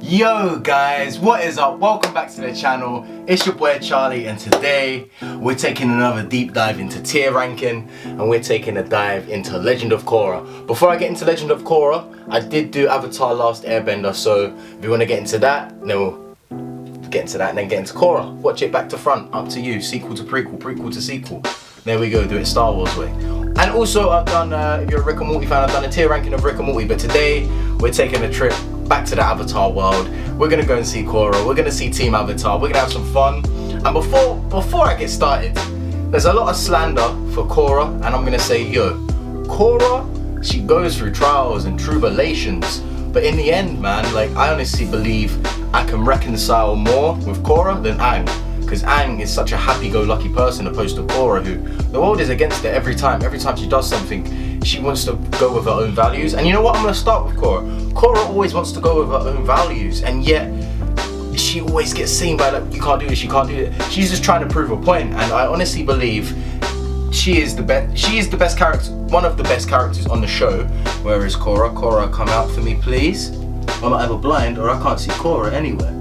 Yo guys, what is up? Welcome back to the channel. It's your boy Charlie, and today we're taking another deep dive into tier ranking, and we're taking a dive into Legend of Korra. Before I get into Legend of Korra, I did do Avatar Last Airbender, so if you want to get into that, then we'll get into that and then get into Korra. Watch it back to front, up to you. Sequel to prequel, prequel to sequel. There we go, do it Star Wars way. And also I've done, if you're a Rick and Morty fan, I've done a tier ranking of Rick and Morty, but today we're taking a trip back to the Avatar world. We're gonna go and see Korra, we're gonna see Team Avatar, we're gonna have some fun. And before I get started, there's a lot of slander for Korra, and I'm gonna say, yo, Korra, she goes through trials and tribulations, but in the end, man, like, I honestly believe I can reconcile more with Korra than Aang. Because Aang is such a happy-go-lucky person opposed to Korra, who the world is against it every time she does something, she wants to go with her own values. And you know what, I'm gonna start with Korra. Korra always wants to go with her own values, and yet she always gets seen by, like, you can't do this, you can't do it. She's just trying to prove a point, and I honestly believe she is the best character, one of the best characters on the show. Where is Korra? Korra, come out for me, please. I'm either blind or I can't see Korra anywhere.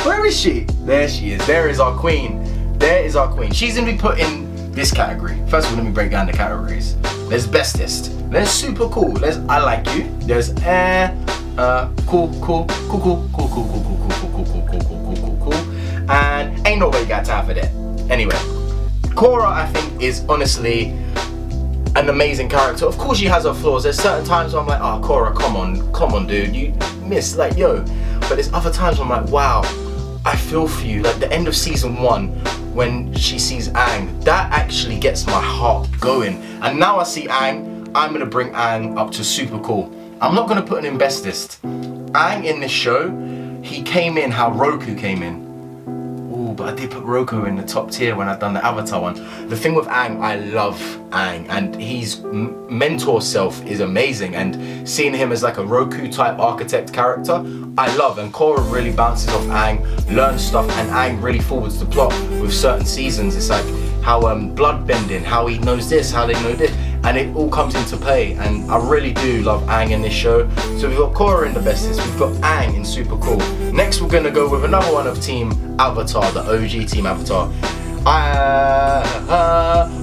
Where is she? There she is. There is our queen. There is our queen. She's gonna be put in this category. First of all, let me break down the categories. There's bestest. There's super cool. There's I like you. There's cool, and ain't nobody got time for that. Anyway, Korra, I think, is honestly an amazing character. Of course, she has her flaws. There's certain times where I'm like, oh, Korra, come on, dude, you missed, like, yo. But there's other times where I'm like, wow, I feel for you. Like the end of season 1, when she sees Aang, that actually gets my heart going. And now I see Aang, I'm gonna bring Aang up to super cool. I'm not gonna put him in bestest. Aang in this show, he came in how Roku came in. Ooh, but I did put Roku in the top tier when I've done the Avatar one. The thing with Aang, I love Aang, and his mentor self is amazing, and seeing him as like a Roku type architect character, I love. And Korra really bounces off Aang, learns stuff, and Aang really forwards the plot with certain seasons. It's like how blood bending, how he knows this, how they know this, and it all comes into play. And I really do love Aang in this show. So we've got Korra in the bestest, we've got Aang in super cool. Next we're gonna go with another one of Team Avatar, the OG Team Avatar,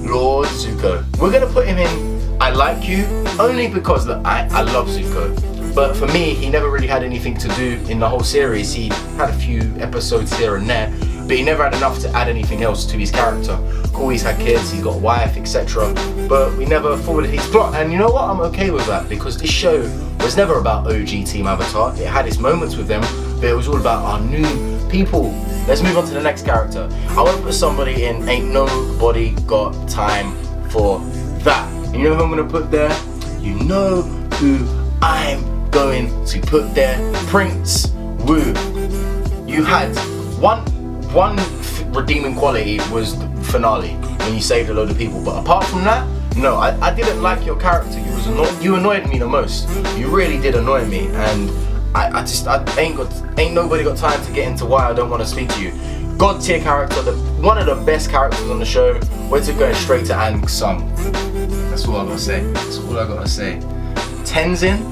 Lord Zuko. We're gonna put him in I like you, only because look, I love Zuko. But for me, he never really had anything to do in the whole series. He had a few episodes here and there, but he never had enough to add anything else to his character. Cool, he's had kids, he's got a wife, etc. But we never forwarded his plot. And you know what? I'm okay with that, because this show was never about OG Team Avatar. It had its moments with them, but it was all about our new people. Let's move on to the next character. I want to put somebody in Ain't Nobody Got Time for That. And you know who I'm going to put there? You know who I'm going to put there? Prince Wu. You had one redeeming quality was the finale when you saved a load of people, but apart from that, no, I didn't like your character. You annoyed me the most. You really did annoy me, and I ain't nobody got time to get into why I don't want to speak to you. God tier character, one of the best characters on the show. We're just going straight to Aang Sung. That's all I gotta say. That's all I gotta say. Tenzin,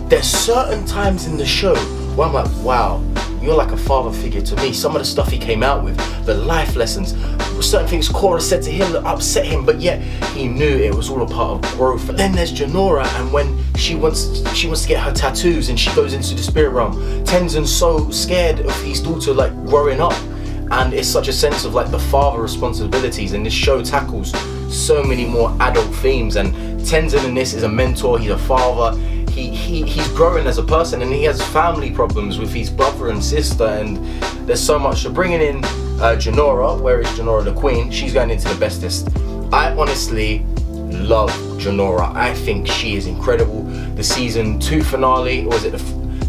there's certain times in the show where I'm like, wow, you're like a father figure to me. Some of the stuff he came out with, the life lessons, certain things Korra said to him that upset him, but yet he knew it was all a part of growth. But then there's Jinora, and when she wants to get her tattoos and she goes into the spirit realm, Tenzin's so scared of his daughter like growing up, and it's such a sense of like the father responsibilities, and this show tackles so many more adult themes. And Tenzin in this is a mentor, he's a father, he's growing as a person, and he has family problems with his brother and sister, and there's so much. So bringing in Jinora, where is Jinora the queen? She's going into the bestest. I honestly love Jinora. I think she is incredible. The season 2 finale, or was it the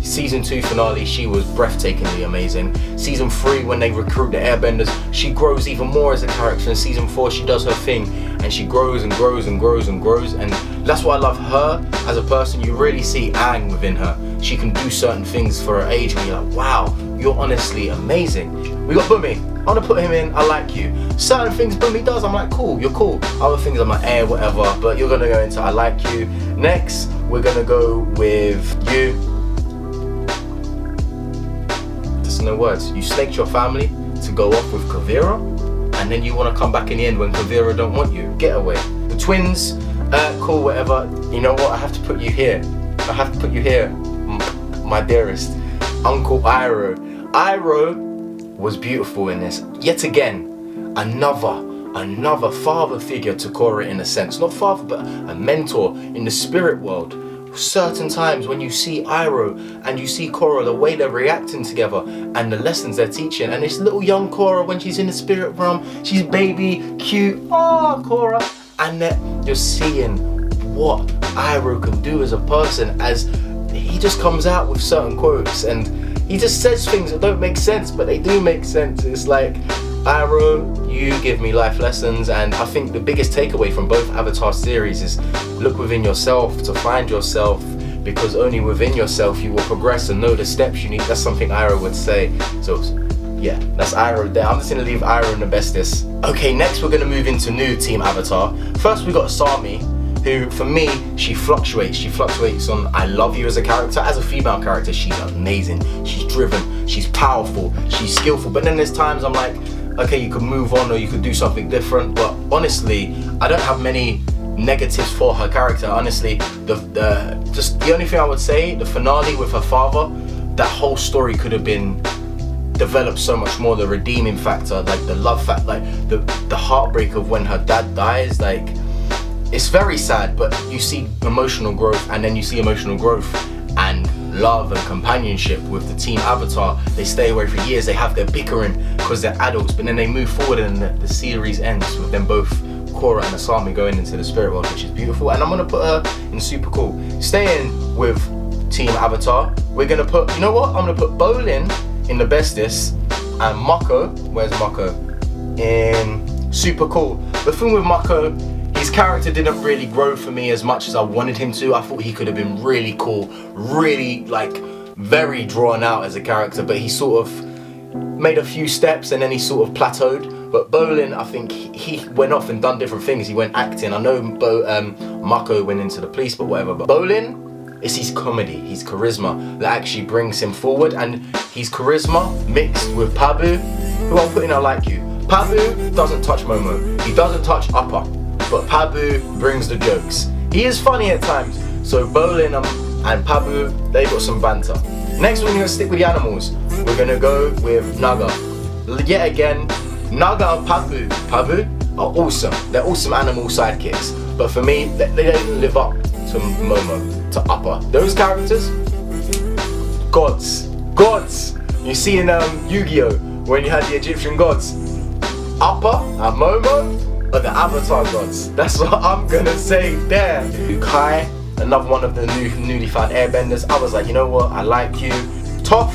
season 2 finale, she was breathtakingly amazing. Season 3, when they recruit the airbenders, she grows even more as a character. In season 4, she does her thing, and she grows and grows and grows and grows, and that's why I love her as a person. You really see Aang within her. She can do certain things for her age, and you're like, wow, you're honestly amazing. We got Bumi. I want to put him in I like you. Certain things Bumi does, I'm like, cool, you're cool. Other things I'm like, whatever, but you're gonna go into I like you. Next, we're gonna go with you. in their words. You snaked your family to go off with Kavira, and then you want to come back in the end when Kavira don't want you. Get away. The twins, cool, whatever. You know what? I have to put you here. I have to put you here, my dearest. Uncle Iroh. Iroh was beautiful in this. Yet again, another father figure to Korra in a sense. Not father, but a mentor in the spirit world. Certain times when you see Iroh and you see Korra, the way they're reacting together and the lessons they're teaching, and this little young Korra when she's in the spirit realm, she's baby, cute, Korra, and that you're seeing what Iroh can do as a person, as he just comes out with certain quotes and he just says things that don't make sense, but they do make sense. It's like, Iroh, you give me life lessons. And I think the biggest takeaway from both Avatar series is look within yourself to find yourself, because only within yourself you will progress and know the steps you need. That's something Iroh would say. So yeah, that's Iroh there. I'm just gonna leave Iroh in the bestest. Okay, next we're gonna move into new Team Avatar. First we got Asami, who for me, she fluctuates. She fluctuates on I love you as a character. As a female character, she's amazing. She's driven, she's powerful, she's skillful. But then there's times I'm like, okay, you could move on or you could do something different. But honestly, I don't have many negatives for her character. Honestly, the only thing I would say, the finale with her father, that whole story could have been developed so much more. The redeeming factor, like the love factor, like the heartbreak of when her dad dies, like it's very sad, but you see emotional growth, and then you see emotional growth and love and companionship with the Team Avatar. They stay away for years, they have their bickering because they're adults, but then they move forward and the series ends with them both, Korra and Asami, going into the spirit world, which is beautiful. And I'm gonna put her in super cool. Staying with Team Avatar, we're gonna put, you know what? I'm gonna put Bolin in the bestest and Mako, where's Mako? In super cool. The thing with Mako, his character didn't really grow for me as much as I wanted him to. I thought he could have been really cool, really like very drawn out as a character, but he sort of made a few steps and then he sort of plateaued. But Bolin, I think he went off and done different things. He went acting. I know Mako went into the police, but whatever. But Bolin, it's his comedy, his charisma that actually brings him forward, and his charisma mixed with Pabu, who I'm putting I Like You. Pabu doesn't touch Momo, he doesn't touch Appa, but Pabu brings the jokes. He is funny at times. So Bolin and Pabu, they got some banter. Next we're gonna stick with the animals. We're gonna go with Naga. Yet again, Naga and Pabu are awesome. They're awesome animal sidekicks. But for me, they don't live up to Momo, to Appa. Those characters, gods. You see in Yu-Gi-Oh! When you had the Egyptian gods, Appa and Momo are the Avatar gods. That's what I'm gonna say there. Kai, another one of the newly found airbenders. I was like, you know what, I like you. Toph,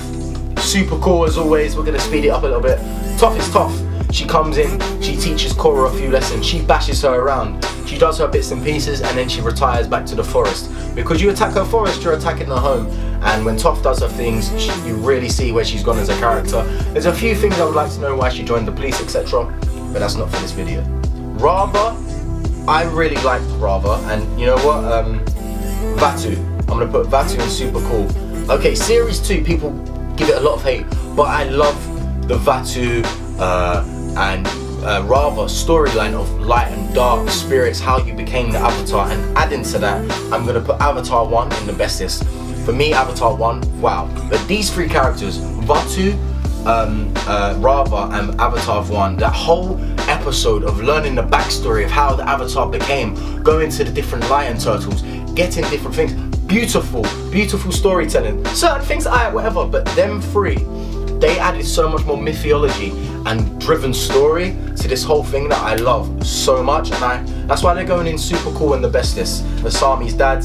super cool as always. We're gonna speed it up a little bit. Toph is Toph. She comes in, she teaches Korra a few lessons, she bashes her around, she does her bits and pieces, and then she retires back to the forest. Because you attack her forest, you're attacking her home. And when Toph does her things, you really see where she's gone as a character. There's a few things I would like to know, why she joined the police, etc. But that's not for this video. Rava, I really like Rava, and you know what, Vaatu. I'm gonna put Vaatu in super cool. Okay, series 2, people give it a lot of hate, but I love the Vaatu and Rava storyline of light and dark spirits, how you became the Avatar, and adding to that, I'm gonna put Avatar 1 in the bestest. For me, Avatar 1, wow. But these three characters, Vaatu, Rava and Avatar 1, that whole episode of learning the backstory of how the Avatar became, going to the different lion turtles, getting different things, beautiful storytelling. Certain things, whatever, but them three, they added so much more mythology and driven story to this whole thing that I love so much, and that's why they're going in super cool and the bestest. Asami's dad,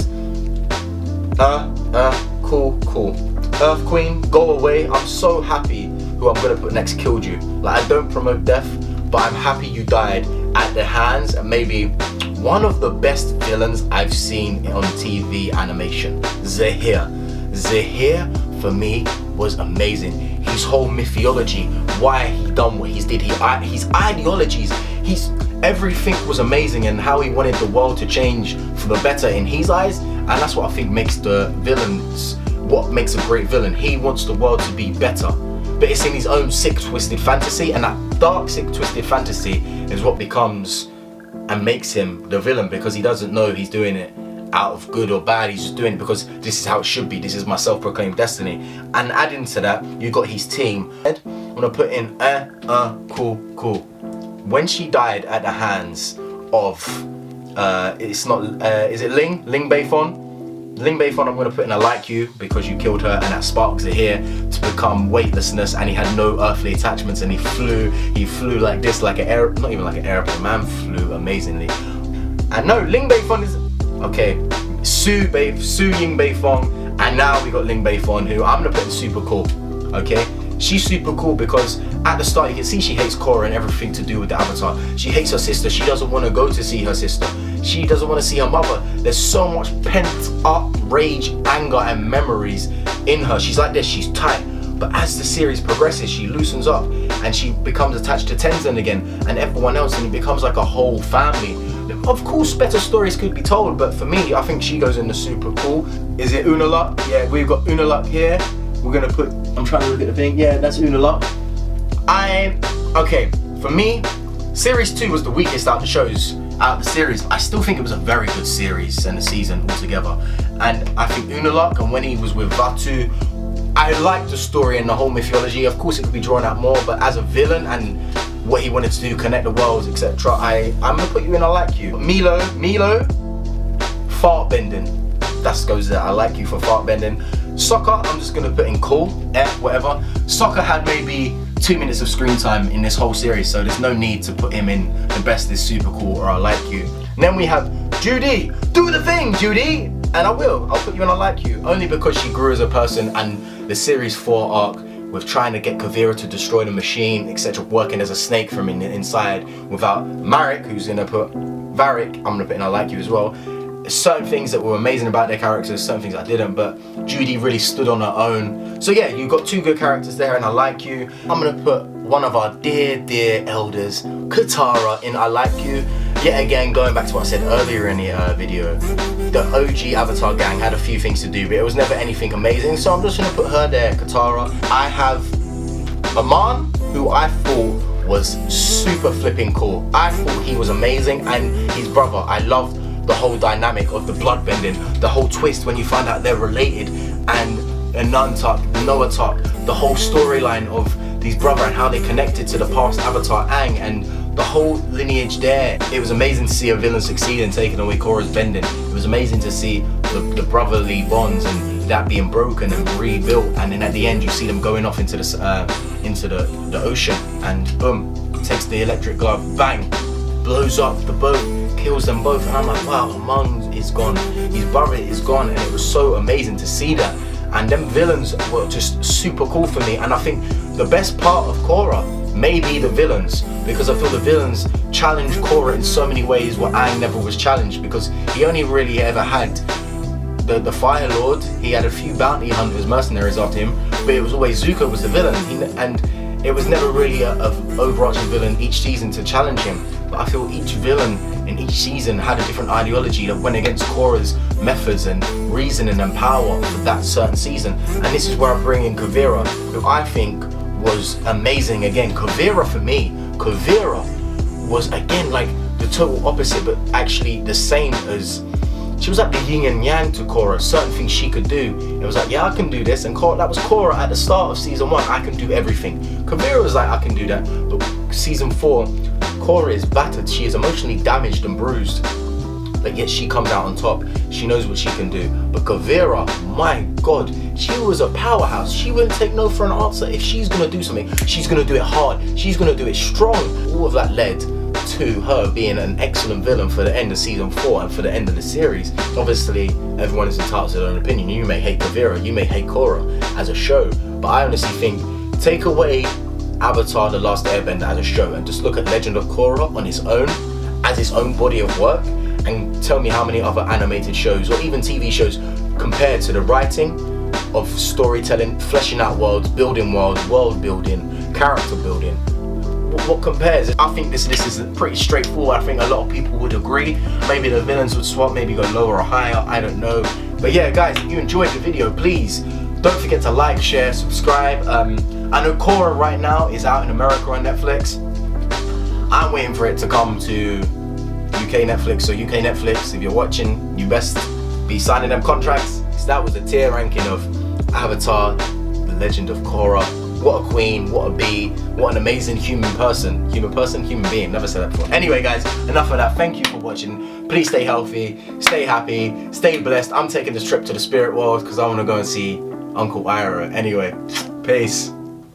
cool. Earth Queen, go away. I'm so happy who I'm gonna put next killed you. Like, I don't promote death, but I'm happy you died at the hands of maybe one of the best villains I've seen on TV animation, Zahir. Zahir, for me, was amazing. His whole mythology, why he done what he did, his ideologies, everything was amazing, and how he wanted the world to change for the better in his eyes. And that's what I think makes the villains, what makes a great villain. He wants the world to be better. but it's in his own sick, twisted fantasy, and that dark, sick, twisted fantasy is what becomes and makes him the villain, because he doesn't know he's doing it out of good or bad. He's just doing it because this is how it should be. This is my self-proclaimed destiny. And adding to that, you got his team. I'm gonna put in cool. When she died at the hands of it's not is it Ling Beifong? Ling Beifong, I'm gonna put in a like you, because you killed her, and that sparks it here to become weightlessness, and he had no earthly attachments, and he flew like this, like not even like an airplane. Man flew amazingly. And no, Ling Beifong is okay. Su Ying Beifong, and now we got Ling Beifong, who I'm gonna put in super cool. Okay, she's super cool because at the start you can see she hates Korra and everything to do with the Avatar. She hates her sister. She doesn't want to go to see her sister. She doesn't want to see her mother. There's so much pent up rage, anger, and memories in her. She's like this. She's tight. But as the series progresses, she loosens up and she becomes attached to Tenzin again and everyone else, and it becomes like a whole family. Of course, better stories could be told, but for me, I think she goes in the super cool. Is it Unalaq? Yeah, we've got Unalaq here. We're gonna put, I'm trying to look at the thing. Yeah, that's Unalaq. Okay, for me, series 2 was the weakest out of the shows, out of the series. I still think it was a very good series and a season altogether. And I think Unalaq, and when he was with Vaatu, I liked the story and the whole mythology. Of course, it could be drawn out more, but as a villain and what he wanted to do, connect the worlds, etc. I'm gonna put you in I like you. Milo, fart bending. That goes there. I like you for fart bending. Sokka, I'm just gonna put in cool, whatever. Sokka had maybe 2 minutes of screen time in this whole series, so there's no need to put him in the best is super cool or I like you. And then we have Judy. Do the thing, Judy! And I will. I'll put you in I like you, only because she grew as a person, and the series 4 arc with trying to get Kuvira to destroy the machine, etc., working as a snake from inside without Marek, who's gonna put Varric, I'm gonna put in I like you as well. Certain things that were amazing about their characters, certain things I didn't, but Judy really stood on her own. So yeah, you've got 2 good characters there and I like you. I'm gonna put one of our dear elders, Katara, in I like you. Yet again, going back to what I said earlier in the video, the OG Avatar gang had a few things to do, but it was never anything amazing, so I'm just gonna put her there, Katara. I have Aman, who I thought was super flipping cool. I thought he was amazing, and his brother, I loved the whole dynamic of the bloodbending, the whole twist when you find out they're related, and Anantak, Noatak, the whole storyline of these brother and how they connected to the past Avatar Aang, and the whole lineage there. It was amazing to see a villain succeed in taking away Korra's bending. It was amazing to see the brotherly bonds and that being broken and rebuilt, and then at the end you see them going off into the ocean, and boom, takes the electric glove, bang, blows up the boat, kills them both, and I'm like, wow, Amon is gone, his brother is gone, and it was so amazing to see that. And them villains were just super cool for me, and I think the best part of Korra may be the villains, because I feel the villains challenge Korra in so many ways where Aang never was challenged, because he only really ever had the Fire Lord. He had a few bounty hunters, mercenaries after him, but it was always Zuko was the villain, and it was never really an overarching villain each season to challenge him. But I feel each villain in each season had a different ideology that went against Korra's methods and reasoning and power for that certain season. And this is where I bring in Kuvira, who I think was amazing again. Kuvira for me, Kuvira was again like the total opposite, but actually the same as, she was like the yin and yang to Korra. Certain things she could do, it was like, yeah, I can do this, and Korra, that was Korra at the start of season 1, I can do everything. Kuvira was like, I can do that, but season 4, Korra is battered, she is emotionally damaged and bruised, but yet she comes out on top. She knows what she can do. But Kuvira, my God, she was a powerhouse. She wouldn't take no for an answer. If she's gonna do something, she's gonna do it hard, she's gonna do it strong. All of that led to her being an excellent villain for the end of season 4 and for the end of the series. Obviously, everyone is entitled to their own opinion. You may hate Kuvira, you may hate Korra as a show, but I honestly think, take away Avatar The Last Airbender as a show and just look at Legend of Korra on its own, as its own body of work, and tell me how many other animated shows or even TV shows compared to the writing of storytelling, fleshing out worlds, building worlds, world building, character building. What compares? I think this list is pretty straightforward. I think a lot of people would agree. Maybe the villains would swap, maybe go lower or higher, I don't know. But yeah, guys, if you enjoyed the video, please Don't forget to like, share, subscribe. I know Korra right now is out in America on Netflix. I'm waiting for it to come to UK Netflix. So UK Netflix, if you're watching, you best be signing them contracts. So that was the tier ranking of Avatar, The Legend of Korra. What a queen, what a bee, what an amazing human person, human being, never said that before. Anyway guys, enough of that, thank you for watching. Please stay healthy, stay happy, stay blessed. I'm taking this trip to the spirit world because I want to go and see Uncle Ira. Anyway, peace.